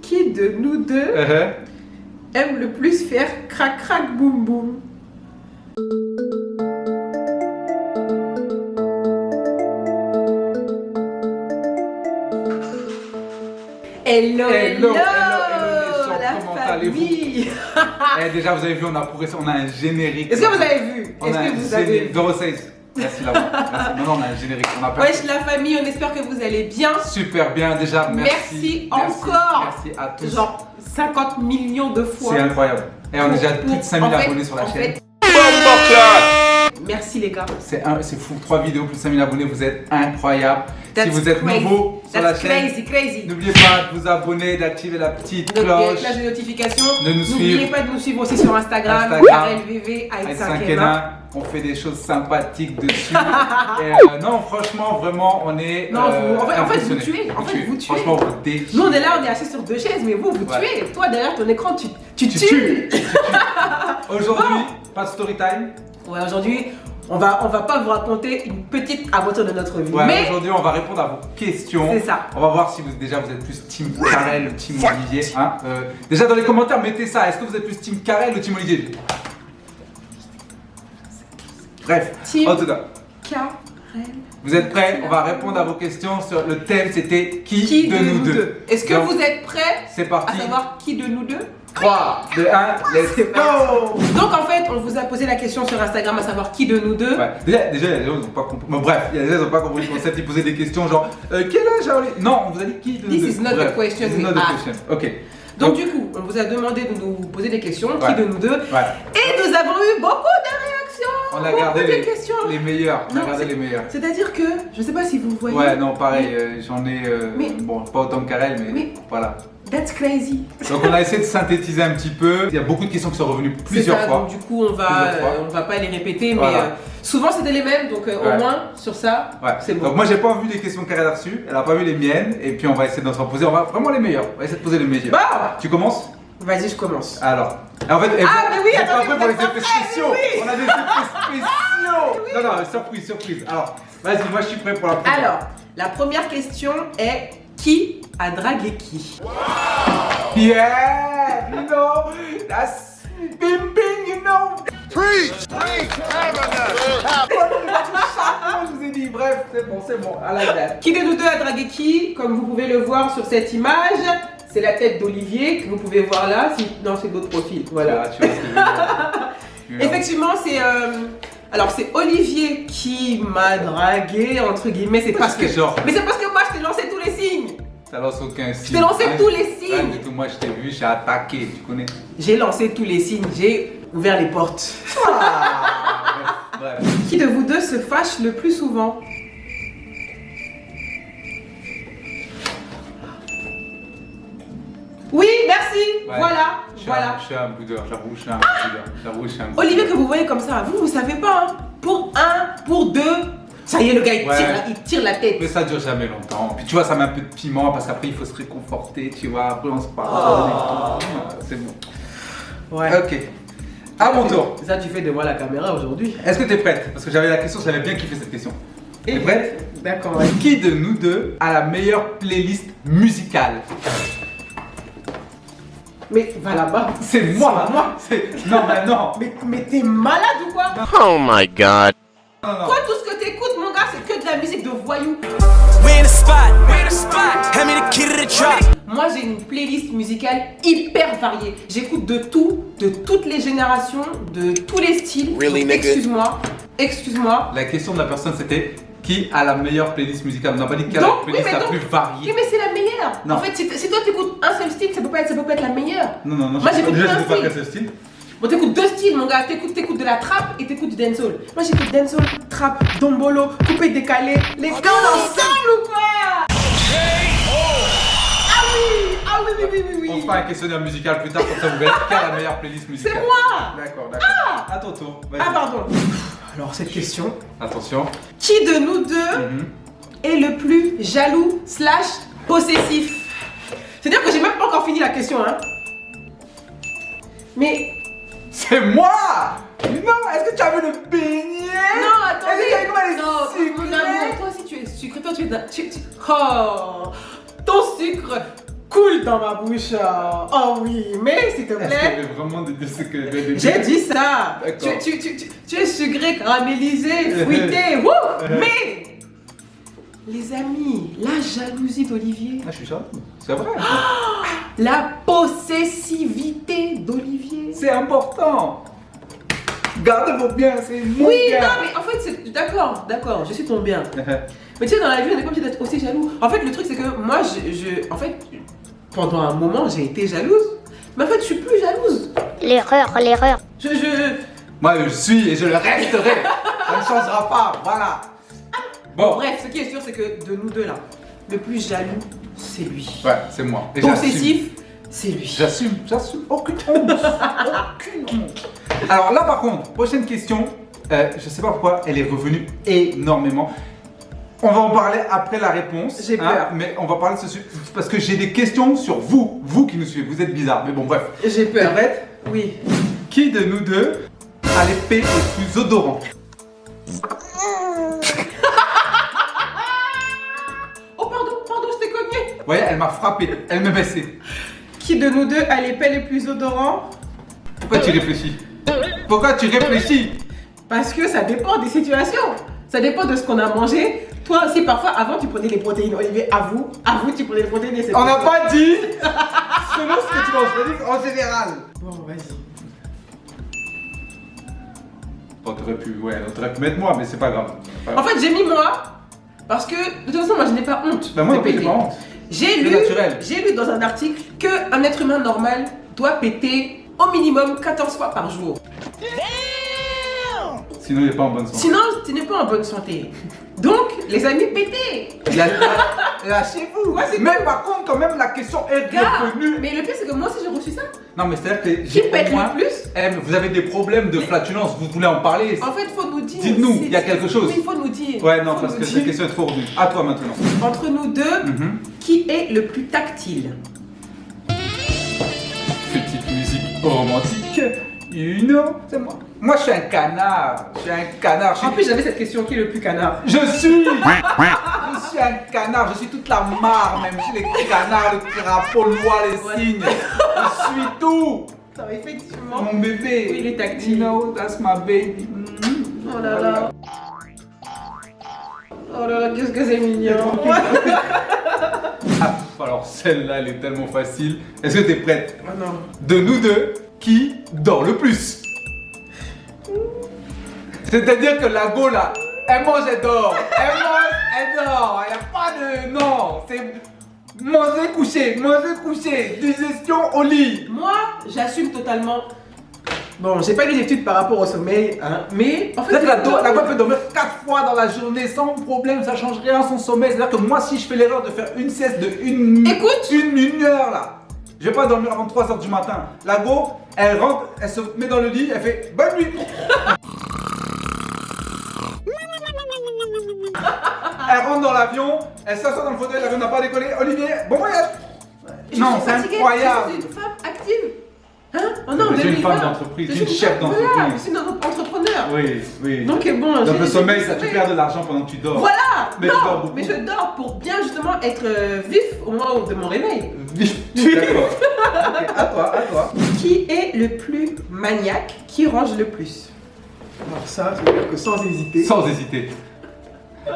Qui de nous deux aime le plus faire crac crac boum boum? Hello, hello, la famille. Déjà vous avez vu, on a un générique. Est-ce que vous avez vu? Est-ce que vous avez vu? 06. Merci là-bas. Maintenant on a un générique. Wesh la famille, on espère que vous allez bien. Super bien déjà, merci encore. Merci à tous. Genre 50 millions de fois. C'est incroyable. Et on a déjà plus de 5000 abonnés sur la chaîne. Merci les gars. C'est fou, 3 vidéos plus 5000 abonnés, vous êtes incroyables. Si vous êtes nouveau sur la chaîne, n'oubliez pas de vous abonner, d'activer la petite cloche de notification. De nous suivre. N'oubliez pas de nous suivre aussi sur Instagram. KarelVV, Aït5N1. On fait des choses sympathiques dessus. Et non, franchement, vraiment, on est. Non, en fait, vous tuez. Franchement, vous déchirez. Nous, on est là, on est assis sur 2 chaises, mais vous tuez. Toi, derrière ton écran, tu tues. Aujourd'hui, pas de story time. Ouais, aujourd'hui, on va pas vous raconter une petite aventure de notre vie. Ouais, mais aujourd'hui, on va répondre à vos questions. C'est ça. On va voir si vous êtes plus Team Karel ou Team Olivier. Hein. Déjà, dans les commentaires, mettez ça. Est-ce que vous êtes plus Team Karel ou Team Olivier? Bref, Team en tout cas. Karel. Vous êtes prêts? On va répondre à vos questions sur le thème, c'était qui de nous deux. Est-ce que vous êtes prêts? C'est parti. À savoir qui de nous deux? 3, 2, 1, let's go! Donc en fait, on vous a posé la question sur Instagram à savoir qui de nous deux. Ouais. Déjà, il y a des gens qui n'ont pas compris. Bon, bref, il y a des gens qui n'ont pas compris le concept. Ils posaient des questions genre quel âge a Olivier? Non, on vous a dit qui de nous deux. This is not the question. This is not the question. Ok. Donc du coup, on vous a demandé de nous poser des questions, Ouais. qui de nous deux. Ouais. Et nous avons eu beaucoup de réactions. On a gardé questions. les meilleurs. On a Non, gardé les meilleurs. C'est-à-dire que, je sais pas si vous voyez. Ouais, non, pareil, j'en ai. Mais- bon, pas autant que Karel, mais voilà. That's crazy. Donc on a essayé de synthétiser un petit peu. Il y a beaucoup de questions qui sont revenues plusieurs fois. Donc du coup, on va pas les répéter, Voilà. mais souvent c'était les mêmes, donc au moins sur ça, Ouais. c'est bon. Donc moi j'ai pas vu les questions qu'elle a reçues, elle a pas vu les miennes, et puis on va essayer d'en s'en poser. On va vraiment les meilleurs. On va essayer de poser les meilleurs. Bah Tu commences? Vas-y, je commence. Alors. En fait, mais oui, vous êtes attendez, pas prêts pour vous les êtes pas effets prêts, spéciaux. mais oui. On a des effets spéciaux. Non, surprise. Alors, vas-y, moi je suis prêt pour la première. Alors, la première question est qui a dragué qui? Yeah, you know, that's bing bing, you know. Preach! Je vous ai dit, bref, c'est bon, I like that. Qui de nous deux a dragué qui? Comme vous pouvez le voir sur cette image, c'est la tête d'Olivier que vous pouvez voir là. Non, c'est d'autres profils. Voilà. Ah, tu vois ce que je veux dire. Effectivement, c'est alors c'est Olivier qui m'a dragué entre guillemets. C'est parce que mais c'est parce que moi je t'ai lancé tous les signes. Ça lance aucun signe. Je t'ai lancé tous les signes. Rien du tout, moi je t'ai vu, j'ai attaqué, tu connais. J'ai lancé tous les signes, j'ai ouvert les portes. Bref. Qui de vous deux se fâche le plus souvent? Oui, merci. Ouais. Voilà. Je suis un boudeur, j'avoue, je suis un boudeur. Olivier, que vous voyez comme ça, vous savez pas, hein. Pour 1, pour 2, ça y est, le gars, il tire la tête. Mais ça dure jamais longtemps. Puis tu vois, ça met un peu de piment parce qu'après il faut se réconforter, tu vois. Après on se parle. C'est bon. Ouais. Ok. À mon tour. Ça, tu fais de moi la caméra aujourd'hui. Est-ce que t'es prête? Parce que j'avais la question, j'avais bien kiffé cette question. T'es prête? D'accord, ouais. Qui de nous deux a la meilleure playlist musicale? Mais va là-bas. C'est moi. Non, mais non. Mais t'es malade ou quoi? Oh my god. Non. Toi, tout ce que t'écoutes, mon gars, c'est que de la musique de voyous. Moi, j'ai une playlist musicale hyper variée. J'écoute de tout, de toutes les générations, de tous les styles. Really, Donc, nigga? excuse-moi. La question de la personne c'était qui a la meilleure playlist musicale? On n'a pas dit quelle est la Donc, playlist la plus Oui, variée. mais c'est la meilleure. Non. En fait, si toi t'écoutes un seul style, ça peut pas être la meilleure. Non. Moi, j'écoute déjà, plein je de sais pas styles. quel style. Bon, t'écoutes 2 styles, mon gars. T'écoutes de la trap et t'écoutes du dancehall. Moi, j'écoute dancehall, trap, dombolo, coupé, décalé. Les gars ensemble ou quoi? Oui. On fera un questionnaire musical plus tard pour ça vous verrez quelle est la meilleure playlist musicale. C'est moi. D'accord. À ton tour. Vas-y. Ah, pardon. Alors, cette question. Attention. Qui de nous deux est le plus jaloux / possessif? C'est-à-dire que j'ai même pas encore fini la question, hein. Mais C'est moi. Non, est-ce que tu as vu le beignet? non, attendez. Est-ce que tu as vu comment elle est Non, sucrée? mon amour, toi aussi tu es sucré, toi tu es Oh, ton sucre cool dans ma bouche. Oh oui, mais s'il te Est-ce plaît. qu'elle veut vraiment dire ce qu'elle veut dire? J'ai dit ça. D'accord. Tu es sucré, caramélisé, fruité. Wouh. Mais, les amis, la jalousie d'Olivier. Ah, je suis jaloux. C'est vrai. La possessivité d'Olivier. C'est important. Gardez vos biens, c'est mon Oui, bien. non, mais en fait, c'est d'accord, je suis ton bien. Mais tu sais, dans la vie, on n'est pas obligé d'être aussi jaloux. En fait, le truc, c'est que moi, en fait, pendant un moment, j'ai été jalouse. Mais en fait, je suis plus jalouse. L'erreur. Moi, je suis et je le resterai. Ça ne changera pas, voilà. Bon, Bref, ce qui est sûr, c'est que de nous deux là, le plus jaloux, c'est lui. ouais, c'est moi. Et j'assume. Possessif, c'est lui. J'assume. Aucune honte. Aucune honte. Alors là, par contre, prochaine question. Je sais pas pourquoi elle est revenue énormément. On va en parler après la réponse. J'ai peur. Mais on va parler de ce sujet parce que j'ai des questions sur vous qui nous suivez. Vous êtes bizarres, mais bon, bref. J'ai T'es peur. prête? Oui. Qui de nous deux a l'épée le plus odorant? Oh, pardon, je t'ai cogné. Vous voyez, elle m'a frappé, elle me baissait. Qui de nous deux a les pets les plus odorants? Pourquoi tu réfléchis? Pourquoi tu réfléchis? Parce que ça dépend des situations. Ça dépend de ce qu'on a mangé. Toi aussi, parfois, avant, tu prenais les protéines. Olivier, avoue, tu prenais les protéines. Et c'est On n'a tout. pas dit selon ce que tu manges, je dis en général. Bon, vas-y. On aurait pu mettre moi, mais c'est pas grave. En fait, j'ai mis moi. Parce que, de toute façon, moi, je n'ai pas honte. Bah, moi, de non plus, j'ai péter. pas honte. J'ai C'est lu, naturel. dans un article qu'un être humain normal doit péter au minimum 14 fois par jour. Sinon, il n'est pas en bonne santé. Sinon, tu n'es pas en bonne santé. Donc, les amis, pétez. Lâchez-vous. Ouais, c'est Mais cool. par contre, quand même, la question est Gars, revenue. mais le pire, c'est que moi aussi, j'ai reçu ça. Non, mais c'est-à-dire que Qui j'ai pète au moins... le plus? Eh, mais vous avez des problèmes de flatulence, vous voulez en parler? En fait, faut nous dire. Dites-nous, c'est- il y a quelque chose. Oui, il faut nous dire. Ouais, non, Faut parce nous que dire. cette question est trop revenue. À toi maintenant. Entre nous deux, Mhm. qui est le plus tactile? Petite musique romantique. C'est moi. Moi, je suis un canard. Je suis un canard. En plus, j'avais cette question, qui est le plus canard? Je suis un canard, je suis toute la mare même, je suis les canards, le crapaud, le loi, les cygnes, je suis tout. Non, effectivement. Mon bébé. Oui, il est tactile. You know, that's my baby. Oh là là. Oh là là, qu'est-ce que c'est mignon. Ah, alors celle-là, elle est tellement facile. Est-ce que t'es prête? Oh non. De nous deux, qui dort le plus? C'est-à-dire que la go là, elle mange, elle dort. Elle mange, elle dort. Il n'y a pas de... Non, c'est manger, coucher. Digestion au lit. Moi, j'assume totalement. Bon, j'ai pas lu d'études par rapport au sommeil, hein, mais en fait. C'est-à-dire que la go peut dormir 4 fois dans la journée sans problème, ça change rien à son sommeil. C'est-à-dire que moi, si je fais l'erreur de faire une sieste de une heure là, je vais pas dormir avant 3h du matin. La go, elle rentre, elle se met dans le lit, elle fait bonne nuit. Elle rentre dans l'avion, elle s'assoit dans le fauteuil, l'avion n'a pas décollé. Olivier, bon voyage. Je Non, suis c'est fatiguée, incroyable. Je suis une femme active. Hein? Oh non, Mais tu es une 2020. femme d'entreprise, Je tu es une suis chef Voilà, d'entreprise. je suis un entrepreneur. Oui. Donc bon, Donc j'ai- le sommeil, j'ai- ça tu perds de l'argent pendant que tu dors. Voilà. Mais tu dors Non, beaucoup. mais je dors pour bien justement être vif au moment de mon réveil. D'accord. Ok, à toi. Qui est le plus maniaque? Qui range le plus? Alors ça, je veux dire que sans hésiter. Sans hésiter.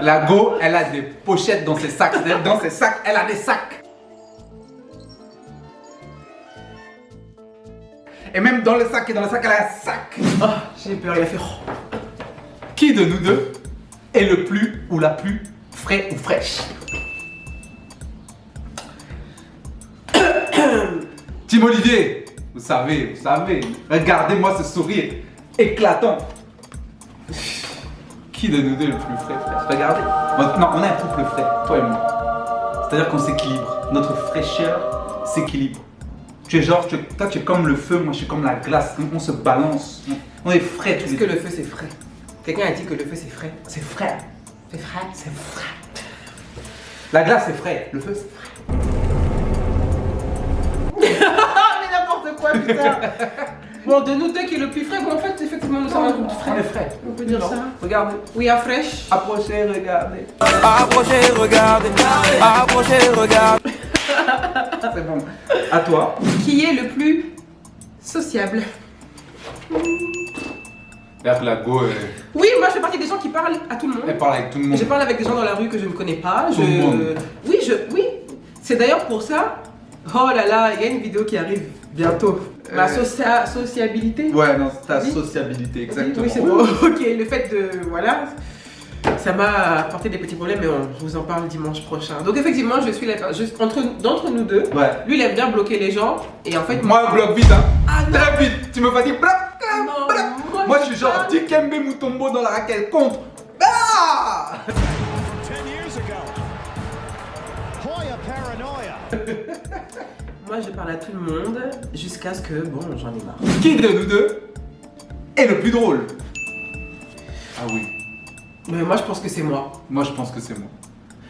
La go, elle a des pochettes dans ses sacs. C'est-à-dire, dans ses sacs, elle a des sacs. Et même dans le sac, elle a un sac. Oh, j'ai peur, il a fait. Oh. Qui de nous deux est le plus ou la plus frais ou fraîche? Team Olivier, vous savez. Regardez-moi ce sourire éclatant. Qui de nous deux est le plus frais, fraîche? Regardez. Non, on a un couple frais, toi et moi. C'est-à-dire qu'on s'équilibre. Notre fraîcheur s'équilibre. Tu es genre, toi tu es comme le feu, moi je suis comme la glace. On se balance. On est frais tous Est-ce les que deux. le feu c'est frais? Quelqu'un a dit que le feu c'est frais. C'est frais. C'est frais. C'est frais. La glace c'est frais. Le feu c'est frais. Ah mais n'importe quoi putain. Bon, de nous deux qui est le plus frais, bon en fait effectivement nous sommes un couple On est frais. frais. On peut dire Non. ça. Regardez. We are fresh. Approchez, regardez. Approchez, regardez. C'est bon. À toi. Qui est le plus sociable? Là, la go, Oui, moi je fais partie des gens qui parlent à tout le monde. elle parle avec tout le monde. Je parle avec des gens dans la rue que je ne connais pas. Tout le monde. Oui, oui. C'est d'ailleurs pour ça. Oh là là, il y a une vidéo qui arrive bientôt. Ma sociabilité. Ouais, non, c'est ta Oui. sociabilité, exactement. Oui, c'est bon. Ok, le fait de. Voilà. Ça m'a apporté des petits problèmes, mais je vous en parle dimanche prochain. Donc, effectivement, je suis d'entre nous deux. Ouais. Lui, il aime bien bloquer les gens. Et en fait. Moi, bloque vite, hein. Ah non. Très vite. Tu me fatigues. Bloc. Non, Bloc. Moi, je suis genre Dikembe Mutombo dans la raquette contre. Ah 10 years ago. Hoya paranoia. Moi, je parle à tout le monde jusqu'à ce que, bon, j'en ai marre. Qui de nous deux est le plus drôle? Ah oui. Mais moi, je pense que c'est moi. Moi, je pense que c'est moi.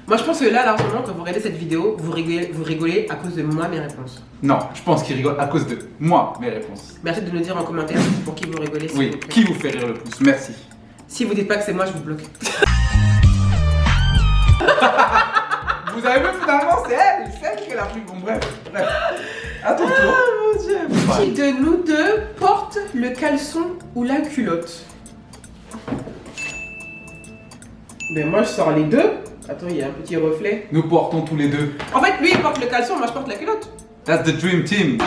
Moi, je pense que là, largement, quand vous regardez cette vidéo, vous rigolez à cause de moi, mes réponses. Non, je pense qu'il rigole à cause de moi, mes réponses. Merci de nous dire en commentaire pour qui vous rigolez. s'il Oui, vous plaît. qui vous fait rire le plus? Merci. Si vous dites pas que c'est moi, je vous bloque. Vous avez vu, finalement, c'est elle qui est la plus bon. Bref. À ton tour. Oh mon Dieu. Qui de nous deux porte le caleçon ou la culotte? Ben moi, je sors les deux. Attends, il y a un petit reflet. Nous portons tous les deux. En fait, lui, il porte le caleçon, moi, je porte la culotte. That's the dream team.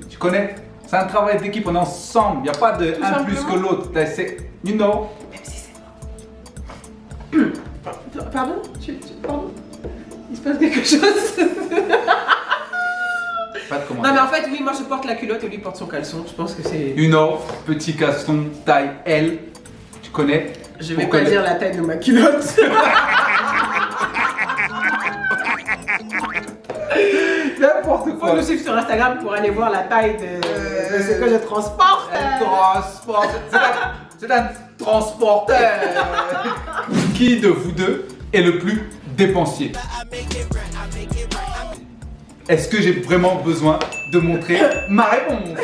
Tu connais? C'est un travail d'équipe, on est ensemble. Il n'y a pas de Tout un plus simplement. que l'autre. C'est, you know. Même si c'est moi. Pardon? Pardon? Il se passe quelque chose? Pas de commentaire. Non, mais en fait, oui, moi, je porte la culotte et lui porte son caleçon. Je pense que c'est... You know, petit caston, taille L. Tu connais? Je vais Pour pas connaître. dire la taille de ma culotte. N'importe Faut quoi. nous suivre sur Instagram pour aller voir la taille de ce que je transporte. Un transport. C'est un transporteur. Qui de vous deux est le plus dépensier? Est-ce que j'ai vraiment besoin de montrer ma réponse?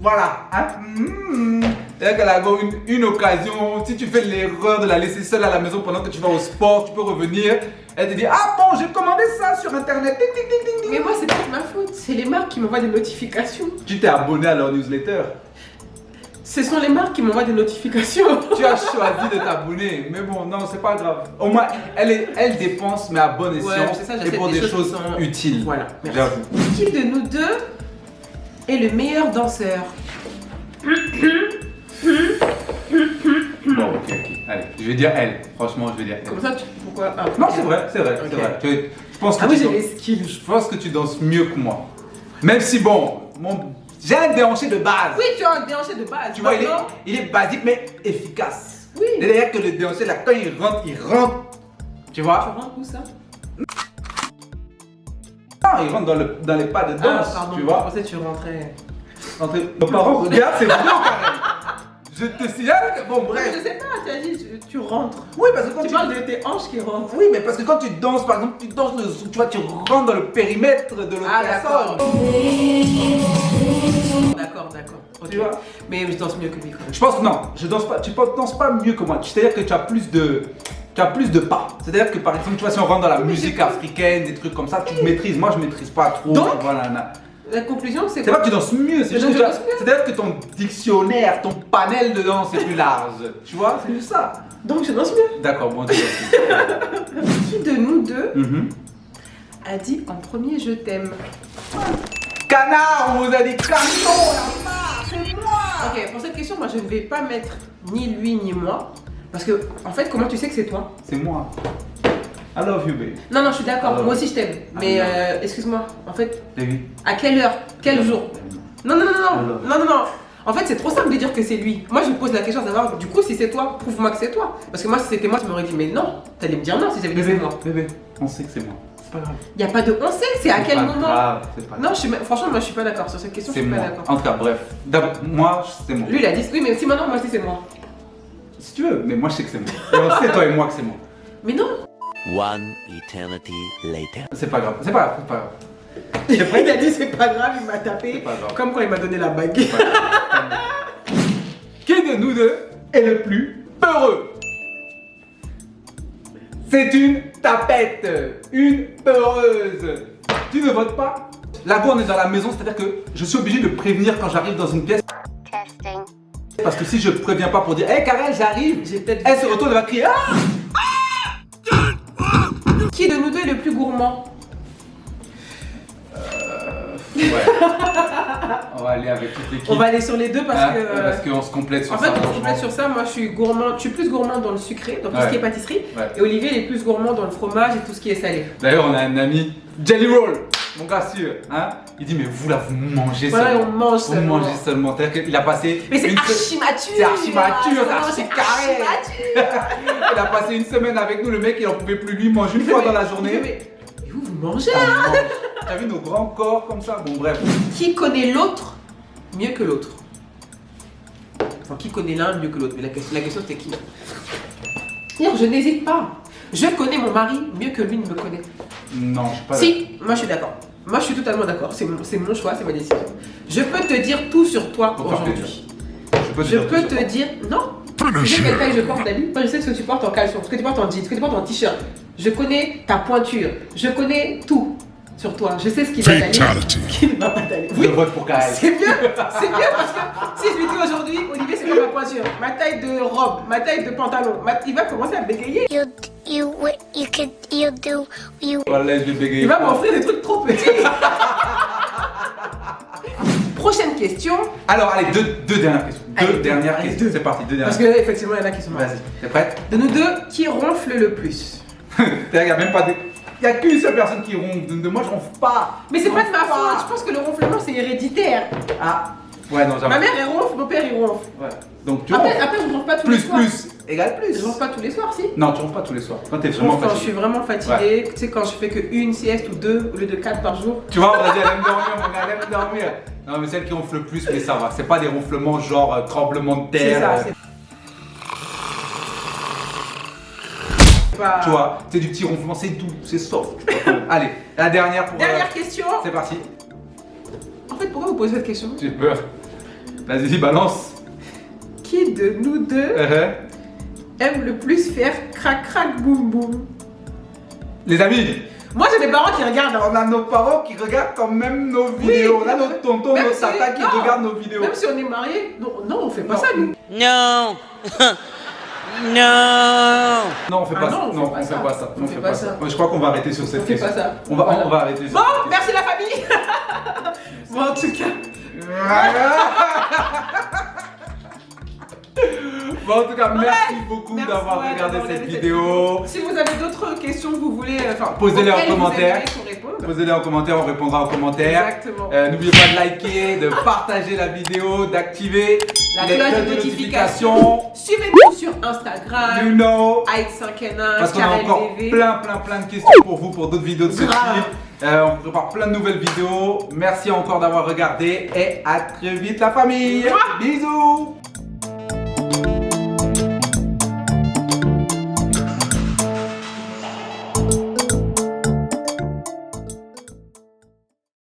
Voilà. Hein? C'est-à-dire qu'elle a une occasion. Si tu fais l'erreur de la laisser seule à la maison pendant que tu vas au sport, tu peux revenir. Elle te dit: ah bon, j'ai commandé ça sur internet. Ding, ding, ding, ding, ding. Mais moi, c'est pas de ma faute. C'est les marques qui m'envoient des notifications. Tu t'es abonné à leur newsletter. Ce sont les marques qui m'envoient des notifications. Tu as choisi de t'abonner, mais bon, non, c'est pas grave. Au moins, elle dépense, mais à bon escient, Ouais, c'est ça, et j'achète pour des des choses choses qui sont- utiles. Voilà, merci. J'avoue. Qui de nous deux est le meilleur danseur? Bon, ok. Allez, je vais dire elle. Franchement, je vais dire elle. Comme ça, pourquoi? Ah, Non, c'est vrai, c'est vrai, Ok. c'est vrai. Je pense que Ah oui, tu j'ai danses- les skills. je pense que tu danses mieux que moi. Même si, bon, j'ai un déhanché de base. Oui, tu as un déhanché de base. Tu vois, Maintenant, il est basique, mais efficace. Oui. C'est-à-dire que le déhanché, là, quand il rentre. Tu tu vois? rentres où ça? Non, il rentre dans les pas de danse, pardon, tu je vois? pensais que tu rentrais. Nos parents regardent, c'est vidéo quand même. Je te signale que, bon, Je bref. sais pas, tu as dit tu rentres. Oui, parce que quand Tu parles de tes hanches qui rentrent. Oui, mais parce que quand tu danses, par exemple, tu danses, tu vois, tu rentres dans le périmètre de l'autre Ah, personne. D'accord. Ok. Tu vois? Mais je danse mieux que lui quand même. Je pense que non, je danse pas, tu danses pas mieux que moi. C'est-à-dire que tu as plus de pas. C'est-à-dire que par exemple, tu vois, si on rentre dans la musique africaine, des trucs comme ça, tu te maîtrises. Moi, je maîtrise pas trop. Donc, voilà, La conclusion, c'est c'est pas que tu danses mieux, c'est Mais juste que je danse mieux. c'est-à-dire que ton dictionnaire, ton panel de danse est plus large. Tu vois, c'est juste ça. Donc je danse mieux. D'accord, bon, tu danses. Qui de nous deux Mhm. a dit en premier je t'aime? Canard, on vous a dit canton, la marque, c'est moi. Ok, pour cette question, moi je ne vais pas mettre ni lui ni moi. Parce que, en fait, comment tu sais que c'est toi? C'est moi. I love you, baby. Non, je suis d'accord, Alors. moi aussi je t'aime. Mais Alors. excuse-moi, en fait, Baby. à quelle heure? Quel jour? Non. Alors. En fait, c'est trop simple de dire que c'est lui. Moi, je me pose la question de savoir, du coup, si c'est toi, prouve-moi que c'est toi. Parce que moi, si c'était moi, tu m'aurais dit, mais non, t'allais me dire non si j'avais dit c'est moi. Bébé, on sait que c'est moi. C'est pas grave. Il n'y a pas de on sait, c'est à quel pas moment? grave, c'est pas grave. Non, franchement, moi, je suis pas d'accord sur cette question, je C'est suis pas moi. d'accord. En tout cas, bref. D'abord, moi, c'est moi. Lui, il a dit, oui, mais si maintenant, moi, je dis c'est moi. Si tu veux, mais moi, je sais que c'est moi. Et on sait, toi et moi, que c'est moi. Mais non. One eternity later. C'est pas grave, c'est pas grave, c'est pas grave. Il a dit c'est pas grave, il m'a tapé. C'est pas grave. Comme quand il m'a donné la bague. C'est pas grave. Qui de nous deux est le plus peureux? C'est une tapette, une peureuse. Tu ne votes pas? La go, on est dans la maison, c'est-à-dire que je suis obligé de prévenir quand j'arrive dans une pièce. Testing. Parce que si je préviens pas pour dire, hé Karel, j'arrive, J'ai peut-être. elle se retourne, elle va crier, ah! Qui de nous deux est le plus gourmand? Ouais. On va aller avec toute l'équipe. On va aller sur les deux parce que. Parce qu'on se complète sur En ça. fait, on se franchement. complète sur ça. Moi, je suis gourmand. Je suis plus gourmand dans le sucré, dans tout ce qui est pâtisserie. Ouais. Et Olivier, il est plus gourmand dans le fromage et tout ce qui est salé. D'ailleurs, on a un ami, Jelly Roll, mon gars sûr, hein. Il dit, mais vous là, vous mangez Voilà, seulement. on mange Vous seulement. mangez seulement. C'est-à-dire qu'il a passé. Mais c'est une se- archi mature. C'est archi mature, Ah, c'est archi carré. Il a passé une semaine avec nous, le mec, il en pouvait plus. Lui, il mange une fois dans la journée. Mais vous mangez Ah, hein? on mange. T'as vu nos grands corps comme ça? Bon, bref. Qui connaît l'autre mieux que l'autre? Enfin, qui connaît l'un mieux que l'autre? Mais la question c'est qui? C'est-à-dire, je n'hésite pas. Je connais mon mari mieux que lui ne me connaît. Non, je suis pas Si, moi je suis d'accord. Moi je suis totalement d'accord. C'est mon choix, c'est ma décision. Je peux te dire tout sur toi Pour faire aujourd'hui. plaisir. Je peux te dire. Non. Tu sais quelle taille je porte d'habitude? Moi je sais ce que tu portes en caleçon, ce que tu portes en jean, ce que tu portes en t-shirt. Je connais ta pointure. Je connais tout sur toi. Je sais ce qui va t'aller. Ce qui ne va pas t'aller. Je vote pour Karel. C'est mieux parce que si je lui dis aujourd'hui, Olivier c'est quoi ma pointure, ma taille de robe, ma taille de pantalon, il va commencer à bégayer. You do. Voilà, je vais bégayer. Il va m'offrir des trucs trop petits. Prochaine question. Alors, allez, deux dernières questions. Allez, Deux dernières allez, questions. deux. C'est parti, deux dernières Parce que effectivement il y en a qui sont mal. Vas-y, t'es prête? De nous deux, qui ronfle le plus? Il n'y a même pas de. Il n'y a qu'une seule personne qui ronfle. De moi, je ronfle pas. Mais c'est Je pas de ma ronfle faute, je pense que le ronflement c'est héréditaire. Ah, ouais, non, Ma jamais. mère elle ronfle, mon père il ronfle. Ouais. Donc, tu ronfles. Après je ronfle pas tous les soirs. Plus égale plus. Je ronfle pas tous les soirs si. Non, tu ronfles pas tous les soirs. Quand t'es Je vraiment ronfle quand je suis fatigué. vraiment fatiguée, tu sais quand je fais que une sieste ou deux au lieu de 4 par jour. Tu vois, on a dit, elle aime dormir, mon gars, elle aime dormir. Non, mais celle qui ronfle le plus, mais ça va. C'est pas des ronflements genre tremblement de C'est terre. ça, c'est pas... Tu vois, c'est du petit ronflement, c'est doux, c'est soft. Allez, la dernière pour. Dernière question. C'est parti. En fait, pourquoi vous posez cette question? J'ai peur. Vas-y, balance. Qui de nous deux aime le plus faire crac crac boum boum? Les amis, Moi j'ai des parents qui regardent. on a nos parents qui regardent quand même nos vidéos. On a notre tonton, Même notre si- tata qui non. regardent nos vidéos. Même si on est mariés, non, on fait pas Non. ça nous. No. No. Non, on fait pas Ah ça. non, Non, on fait pas ça. On fait pas ça. Moi, je crois qu'on va arrêter sur cette On fait question. pas ça. On va Voilà. arrêter sur Bon, cette merci la famille. Bon, en tout cas. Bon, en tout cas, merci beaucoup Merci, d'avoir ouais, regardé d'avoir cette regardé cette vidéo. Si vous avez d'autres questions que vous voulez, Posez-les en auxquelles vous commentaire. aimeriez qu'on réponde. Posez-les en commentaire, on répondra en commentaire. Exactement. N'oubliez pas de liker, de partager la vidéo, d'activer La les cloche cloches de notification. Suivez-nous sur Instagram. You know. Aït5N1, Parce qu'on a Karel encore BV. plein de questions pour vous, pour d'autres vidéos de ce Grave. type. On prépare plein de nouvelles vidéos. Merci encore d'avoir regardé et à très vite la famille. Mouah. Bisous.